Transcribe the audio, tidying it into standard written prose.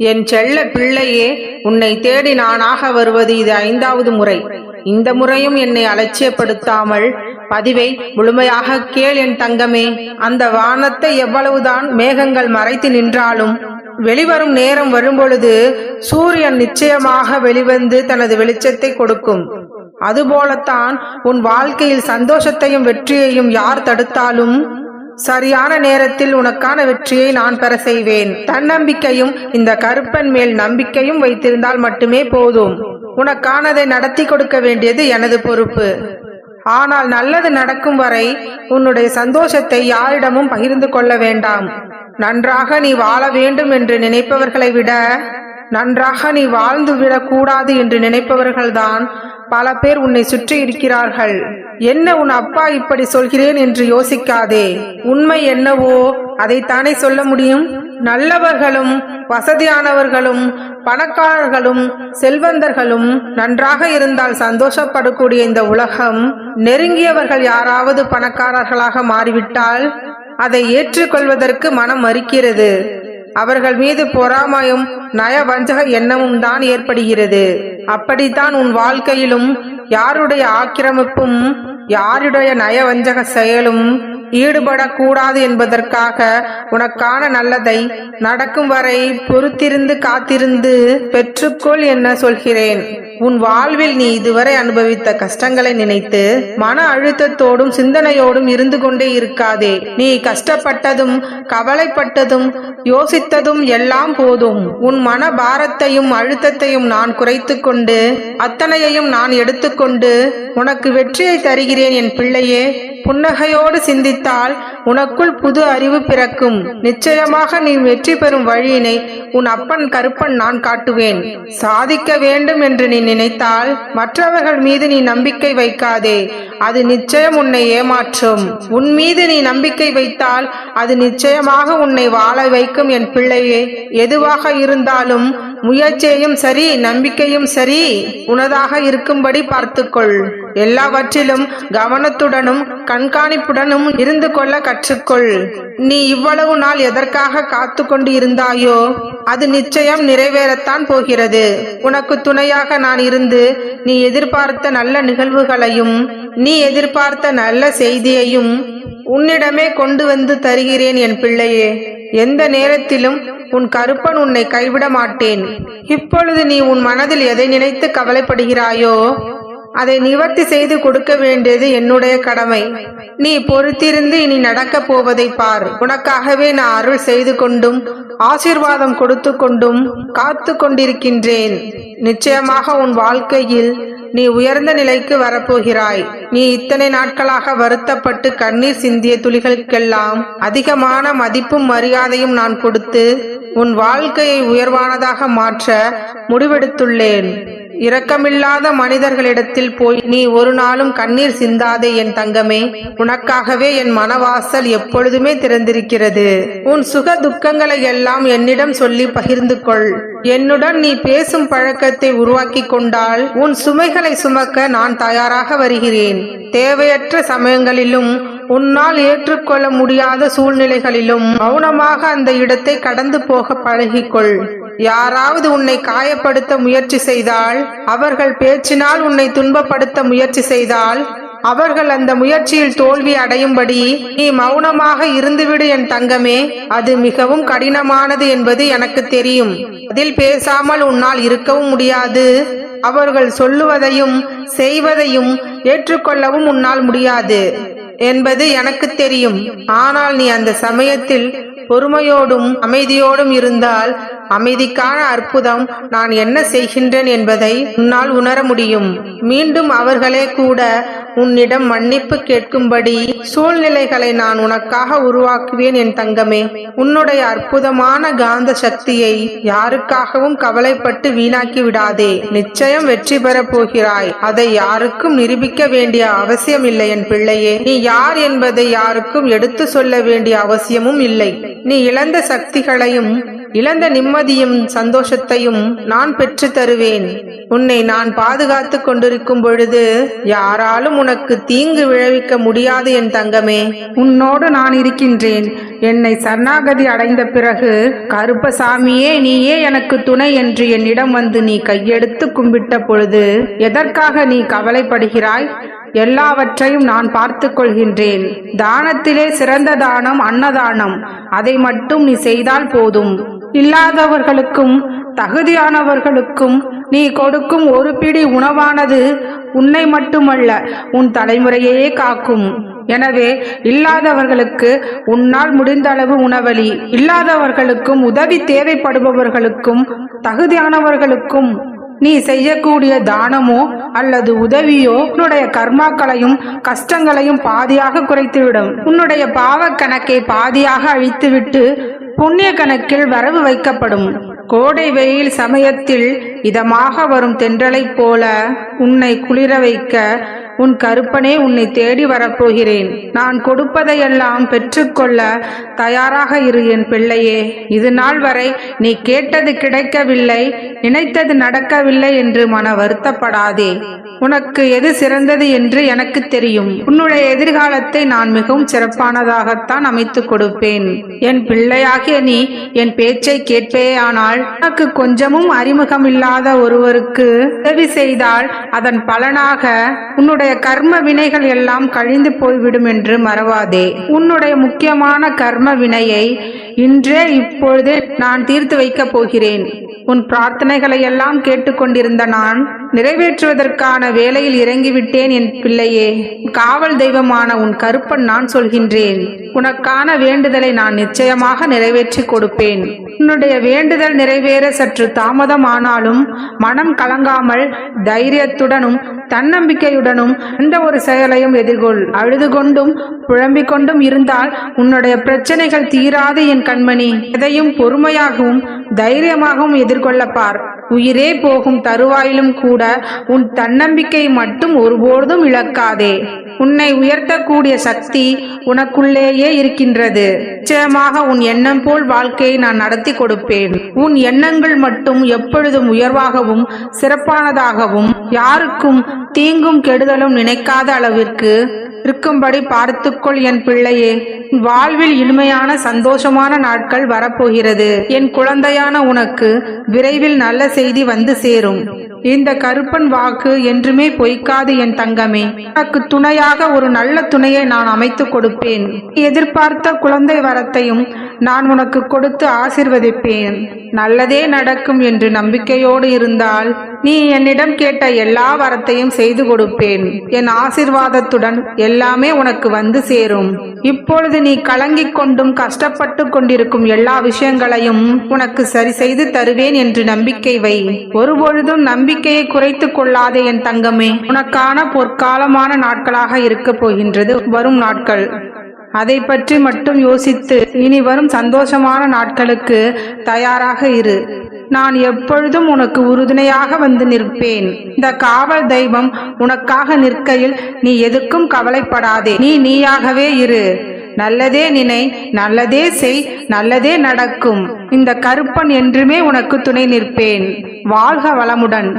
என் செல்ல பிள்ளையே, உன்னை தேடி நானாக வருவது இது 5வது முறை. இந்த முறையும் என்னை அலட்சியப்படுத்தாமல் பதிவை முழுமையாக கேள் என் தங்கமே. அந்த வானத்தை எவ்வளவுதான் மேகங்கள் மறைத்து நின்றாலும் வெளிவரும் நேரம் வரும்பொழுது சூரியன் நிச்சயமாக வெளிவந்து தனது வெளிச்சத்தை கொடுக்கும். அதுபோலத்தான் உன் வாழ்க்கையில் சந்தோஷத்தையும் வெற்றியையும் யார் தடுத்தாலும் சரியான நேரத்தில் உனக்கான வெற்றியை நான் பெற செய்வேன். தன்னம்பிக்கையும் இந்த கருப்பன் மேல் நம்பிக்கையும் வைத்திருந்தால் மட்டுமே போதும். உனக்கானதை நடத்தி கொடுக்க வேண்டியது எனது பொறுப்பு. ஆனால் நல்லது நடக்கும் வரை உன்னுடைய சந்தோஷத்தை யாரிடமும் பகிர்ந்து கொள்ள வேண்டாம். நன்றாக நீ வாழ வேண்டும் என்று நினைப்பவர்களை விட நன்றாக நீ வாழ்ந்து விடக்கூடாது என்று நினைப்பவர்கள்தான் பல பேர் உன்னை சுற்றி இருக்கிறார்கள். என்ன உன் அப்பா இப்படி சொல்கிறேன் என்று யோசிக்காதே. உண்மை என்னவோ அதைத்தானே சொல்ல முடியும். நல்லவர்களும் வசதியானவர்களும் பணக்காரர்களும் செல்வந்தர்களும் நன்றாக இருந்தால் சந்தோஷப்படக்கூடிய இந்த உலகம், நெருங்கியவர்கள் யாராவது பணக்காரர்களாக மாறிவிட்டால் அதை ஏற்றுக்கொள்வதற்கு மனம் மறுக்கிறது. அவர்கள் மீது பொறாமையும் நயவஞ்சக எண்ணமும் தான் ஏற்படுகிறது. அப்படித்தான் உன் வாழ்க்கையிலும் யாருடைய ஆக்கிரமிப்பும் யாருடைய நயவஞ்சக செயலும் ஈடுபடக்கூடாது என்பதற்காக உனக்கான நல்லதை நடக்கும் வரை பொறுத்திருந்து காத்திருந்து பெற்றுக்கொள் என்ன சொல்கிறேன். உன் வாழ்வில் நீ இதுவரை அனுபவித்த கஷ்டங்களை நினைத்து மன அழுத்தத்தோடும் சிந்தனையோடும் இருந்து கொண்டே இருக்காதே. நீ கஷ்டப்பட்டதும் கவலைப்பட்டதும் யோசித்ததும் எல்லாம் போதும். உன் மன பாரத்தையும் அழுத்தத்தையும் நான் குறைத்து கொண்டு அத்தனையையும் நான் எடுத்துக்கொண்டு உனக்கு வெற்றியை தருகிறேன் என் பிள்ளையே. புன்னகையோடு சிந்தித்தால் உனக்குள் புது அறிவு பிறக்கும். நிச்சயமாக நீ வெற்றி பெறும் வழியினை உன் அப்பன் கருப்பன் நான் காட்டுவேன். சாதிக்க வேண்டும் என்று நீ நினைத்தால் மற்றவர்கள் மீது நீ நம்பிக்கை வைக்காதே. அது நிச்சயம் உன்னை ஏமாற்றும். உன் மீது நீ நம்பிக்கை வைத்தால் அது நிச்சயமாக உன்னை வாழ வைக்கும் என் பிள்ளையே. எதுவாக இருந்தாலும் முயற்சியும் சரி நம்பிக்கையும் சரி உனதாக இருக்கும்படி பார்த்துக்கொள். எல்லாவற்றிலும் கவனத்துடனும் கண்காணிப்புடனும் இருந்து கொள்ள கற்றுக்கொள். நீ இவ்வளவு நாள் எதற்காக காத்து கொண்டு இருந்தாயோ அது நிச்சயம் நிறைவேறத்தான் போகிறது. உனக்கு துணையாக நான் இருந்து நீ எதிர்பார்த்த நல்ல நிகழ்வுகளையும் நீ எதிர்பார்த்த நல்ல செய்தியையும் உன்னிடமே கொண்டு வந்து தருகிறேன் என் பிள்ளையே. எந்த நேரத்திலும் உன் கருப்பன் உன்னை கைவிட மாட்டேன். இப்பொழுது நீ உன் மனதில் எதை நினைத்து கவலைப்படுகிறாயோ அதை நிவர்த்தி செய்து கொடுக்க வேண்டியது என்னுடைய கடமை. நீ பொறுத்திருந்து இனி நடக்கப் போவதை பார். உனக்காகவே நான் அருள் செய்து கொண்டும் ஆசீர்வாதம் கொடுத்து கொண்டும் காத்து கொண்டிருக்கின்றேன். நிச்சயமாக உன் வாழ்க்கையில் நீ உயர்ந்த நிலைக்கு வரப்போகிறாய். நீ இத்தனை நாட்களாக வருத்தப்பட்டு கண்ணீர் சிந்திய துளிகளுக்கெல்லாம் அதிகமான மதிப்பும் மரியாதையும் நான் கொடுத்து உன் வாழ்க்கையை உயர்வானதாக மாற்ற முடிவெடுத்துள்ளேன். இரக்கமில்லாத மனிதர்களிடத்தில் போய் நீ ஒரு நாளும் கண்ணீர் சிந்தாதே என் தங்கமே. உனக்காகவே என் மனவாசல் எப்பொழுதுமே திறந்திருக்கிறது. உன் சுக துக்கங்களை எல்லாம் என்னிடம் சொல்லி பகிர்ந்து கொள். என்னுடன் நீ பேசும் பழக்கத்தை உருவாக்கி கொண்டால் உன் சுமைகளை சுமக்க நான் தயாராக வருகிறேன். தேவையற்ற சமயங்களிலும் உன்னால் ஏற்றுக்கொள்ள முடியாத சூழ்நிலைகளிலும் மௌனமாக அந்த இடத்தை கடந்து போக பழகிக்கொள். யாராவது உன்னை காயப்படுத்த முயற்சி செய்தால், அவர்கள் பேச்சினால் உன்னை துன்பப்படுத்த முயற்சி செய்தால், அவர்கள் அந்த முயற்சியில் தோல்வி அடையும்படி நீ மௌனமாக இருந்துவிடு என் தங்கமே. அது மிகவும் கடினமானது என்பது எனக்கு தெரியும். அதில் பேசாமல் உன்னால் இருக்கவும் முடியாது. அவர்கள் சொல்லுவதையும் செய்வதையும் ஏற்றுக்கொள்ளவும் உன்னால் முடியாது என்பது எனக்கு தெரியும். ஆனால் நீ அந்த சமயத்தில் பொறுமையோடும் அமைதியோடும் இருந்தால் அமைதிக்கான அற்புதம் நான் என்ன செய்கின்றேன் என்பதை உன்னால் உணர முடியும். மீண்டும் அவர்களே கூட உன்னிடம் மன்னிப்பு கேட்கும்படி சூழ்நிலைகளை நான் உனக்காக உருவாக்குவேன் என் தங்கமே. உன்னுடைய அற்புதமான காந்த சக்தியை யாருக்காகவும் கவலைப்பட்டு வீணாக்கி விடாதே. நிச்சயம் வெற்றி பெறப் போகிறாய். அதை யாருக்கும் நிரூபிக்க வேண்டிய அவசியம் இல்லை என் பிள்ளையே. நீ யார் என்பதை யாருக்கும் எடுத்து சொல்ல வேண்டிய அவசியமும் இல்லை. நீ இழந்த சக்திகளையும் இழந்த நிம்மதியும் சந்தோஷத்தையும் நான் பெற்று தருவேன். உன்னை நான் பாதுகாத்து கொண்டிருக்கும் பொழுது யாராலும் உனக்கு தீங்கு விளைவிக்க முடியாது என் தங்கமே. உன்னோடு நான் இருக்கின்றேன். என்னை சரணாகதி அடைந்த பிறகு கருப்பசாமியே நீயே எனக்கு துணை என்று என்னிடம் வந்து நீ கையெடுத்து கும்பிட்ட பொழுது எதற்காக நீ கவலைப்படுகிறாய்? எல்லாவற்றையும் நான் பார்த்து கொள்கின்றேன். தானத்திலே சிறந்த தானம் அன்னதானம். அதை மட்டும் நீ செய்தால் போதும். இல்லாதவர்களுக்கும் தகுதியானவர்களுக்கும் நீ கொடுக்கும் ஒரு பிடி உணவானது உன்னை மட்டுமல்ல உன் தலைமுறையே காக்கும். எனவே இல்லாதவர்களுக்கு உன்னால் முடிந்த அளவு உணவளி. இல்லாதவர்களுக்கும் உதவி தேவைப்படுபவர்களுக்கும் தகுதியானவர்களுக்கும் நீ செய்யக்கூடிய தானமோ அல்லது உதவியோ உன்னுடைய கர்மாக்களையும் கஷ்டங்களையும் பாதியாக குறைத்துவிடும். உன்னுடைய பாவ கணக்கை பாதியாக அழித்துவிட்டு புண்ணிய கணக்கில் வரவு வைக்கப்படும். கோடை வெயில் சமயத்தில் இதமாக வரும் தென்றலைப் போல உன்னை குளிர வைக்க உன் கருப்பனே உன்னை தேடி வரப்போகிறேன். நான் கொடுப்பதையெல்லாம் பெற்றுக்கொள்ள தயாராக இரு என் பிள்ளையே. இது நாள் வரை நீ கேட்டது கிடைக்கவில்லை, நினைத்தது நடக்கவில்லை என்று மன வருத்தப்படாதே. உனக்கு எது சிறந்தது என்று எனக்கு தெரியும். உன்னுடைய எதிர்காலத்தை நான் மிகவும் சிறப்பானதாகத்தான் அமைத்து கொடுப்பேன். என் பிள்ளையாகிய நீ என் பேச்சை கேட்பேயானால் உனக்கு கொஞ்சமும் அறிமுகம் இல்லாத ஒருவருக்கு உதவி செய்தால் அதன் பலனாக உன்னுடைய கர்ம வினைகள் எல்லாம் கழிந்து போய்விடும் என்று மறவாதே. உன்னுடைய முக்கியமான கர்ம வினையை இன்றே இப்பொழுதே நான் தீர்த்து வைக்கப் போகிறேன். உன் பிரார்த்தனைகளை எல்லாம் கேட்டுக்கொண்டிருந்த நான் நிறைவேற்றுவதற்கான வேலையில் இறங்கிவிட்டேன் என் பிள்ளையே. காவல் தெய்வமான உன் கருப்பன் நான் சொல்கின்றேன். உனக்கான வேண்டுதலை நான் நிச்சயமாக நிறைவேற்றி கொடுப்பேன். உன்னுடைய வேண்டுதல் நிறைவேற சற்று தாமதமானாலும் மனம் கலங்காமல் தைரியத்துடனும் தன்னம்பிக்கையுடனும் எந்த ஒரு செயலையும் எதிர்கொள். அழுது கொண்டும் புலம்பிக் கொண்டும் இருந்தால் உன்னுடைய பிரச்சனைகள் தீராது என் கண்மணி. எதையும் பொறுமையாகவும் தைரியமாகவும் எதிர்கொள்ளப்பார். உயிரே போகும் தருவாயிலும் கூட உன் தன்னம்பிக்கை மட்டும் ஒருபோதும் இழக்காதே. உன்னை உயர்த்தக்கூடிய சக்தி உனக்குள்ளேயே இருக்கின்றது. நிச்சயமாக உன் எண்ணம் போல் வாழ்க்கையை நான் நடத்தி கொடுப்பேன். உன் எண்ணங்கள் மட்டும் எப்பொழுதும் உயர்வாகவும் சிறப்பானதாகவும் யாருக்கும் தீங்கும் கெடுதலும் நினைக்காத அளவிற்கு இருக்கும்படி பார்த்துக்கொள் என் பிள்ளையே. வாழ்வில் இனிமையான சந்தோஷமான நாட்கள் வரப்போகிறது. என் குழந்தையான உனக்கு விரைவில் நல்ல செய்தி வந்து சேரும். இந்த கருப்பன் வாக்கு என்றுமே பொய்க்காது என் தங்கமே. உனக்கு துணையாக ஒரு நல்ல துணையை நான் அமைத்து கொடுப்பேன். எதிர்பார்த்த குழந்தை வரத்தையும் நான் உனக்கு கொடுத்து ஆசிர்வதிப்பேன். நல்லதே நடக்கும் என்று நம்பிக்கையோடு இருந்தால் நீ என்னிடம் கேட்ட எல்லா வரத்தையும் செய்து கொடுப்பேன். என் ஆசிர்வாதத்துடன் எல்லாமே உனக்கு வந்து சேரும். இப்பொழுது நீ கலங்கிக் கொண்டும் கஷ்டப்பட்டு கொண்டிருக்கும் எல்லா விஷயங்களையும் உனக்கு சரி செய்து தருவேன் என்று நம்பிக்கை வை. ஒருபொழுதும் நம்பிக்கையை குறைத்து கொள்ளாதே என் தங்கமே. உனக்கான பொற்காலமான நாட்களாக இருக்க போகின்றது வரும் நாட்கள். அதை பற்றி மட்டும் யோசித்து இனி வரும் சந்தோஷமான நாட்களுக்கு தயாராக இரு. நான் எப்பொழுதும் உனக்கு உறுதுணையாக வந்து நிற்பேன். இந்த காவல் தெய்வம் உனக்காக நிற்கையில் நீ எதுக்கும் கவலைப்படாதே. நீ நீயாகவே இரு. நல்லதே நினை, நல்லதே செய், நல்லதே நடக்கும். இந்த கருப்பன் என்றுமே உனக்கு துணை நிற்பேன். வாழ்க வளமுடன்.